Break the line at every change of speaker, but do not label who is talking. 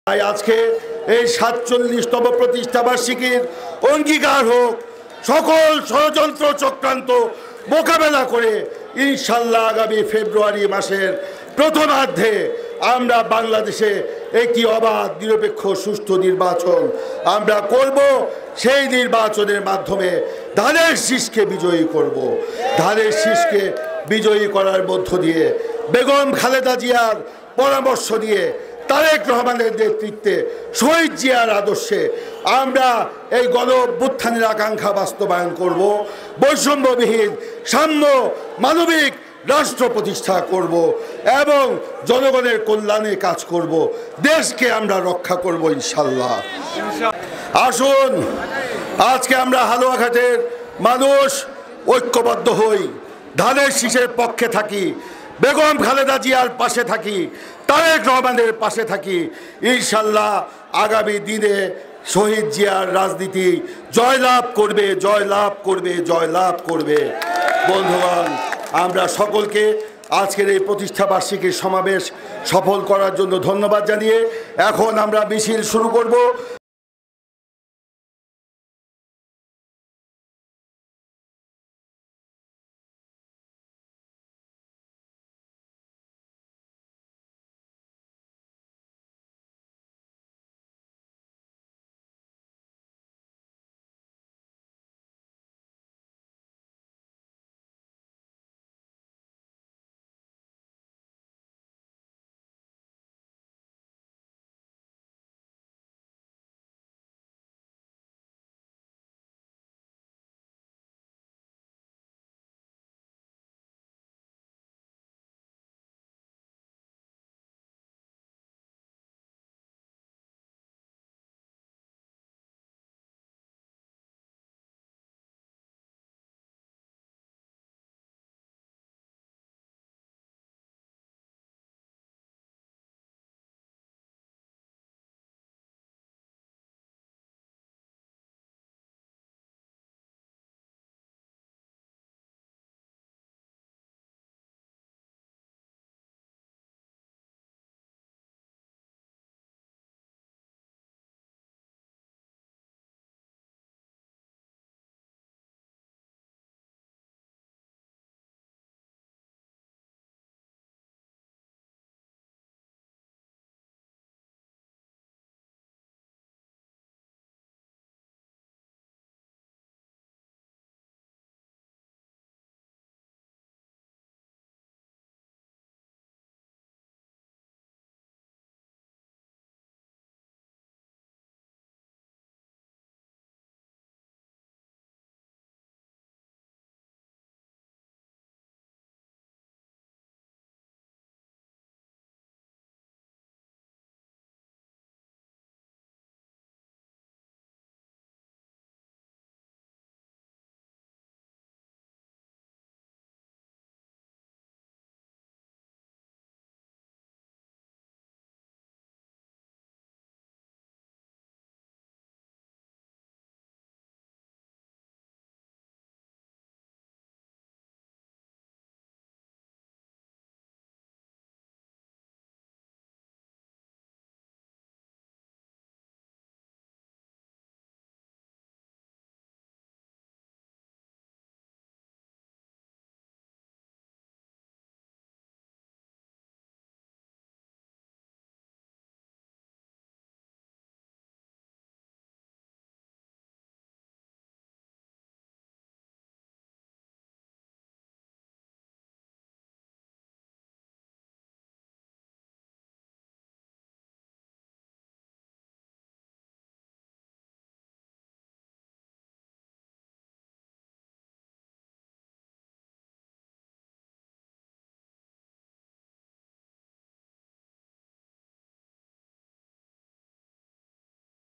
তাই আজকে এই ৪৭তম প্রতিষ্ঠা বার্ষিকীর অঙ্গীকার হোক সকল ষড়যন্ত্র চক্রান্ত মোকাবেলা করে ইনশাল্লাহ আগামী ফেব্রুয়ারি মাসের প্রথমার্ধে আমরা বাংলাদেশে একটি অবাধ নিরপেক্ষ সুষ্ঠু নির্বাচন আমরা করব। সেই নির্বাচনের মাধ্যমে ধানের শীষকে বিজয়ী করব। ধানের শীষকে বিজয়ী করার মধ্য দিয়ে বেগম খালেদা জিয়ার পরামর্শ দিয়ে তারেক রহমানের নেতৃত্বে শহীদ জিয়ার আদর্শে আমরা এই গণ অভ্যুত্থানের আকাঙ্ক্ষা বাস্তবায়ন করব। বৈষম্যবিহীন সাম্য মানবিক রাষ্ট্র প্রতিষ্ঠা করব এবং জনগণের কল্যাণে কাজ করব। দেশকে আমরা রক্ষা করব ইনশাল্লাহ। আসুন আজকে আমরা হালুয়াঘাটের মানুষ ঐক্যবদ্ধ হই, ধানের শীষের পক্ষে থাকি, বেগম খালেদা জিয়ার পাশে থাকি, তারেক রহমানের পাশে থাকি। ইনশাল্লাহ আগামী দিনে শহীদ জিয়ার রাজনীতি জয়লাভ করবে, জয়লাভ করবে, জয়লাভ করবে। বন্ধুগণ, আমরা সকলকে আজকের এই প্রতিষ্ঠা বার্ষিকীর সমাবেশ সফল করার জন্য ধন্যবাদ জানিয়ে এখন আমরা মিছিল শুরু করব।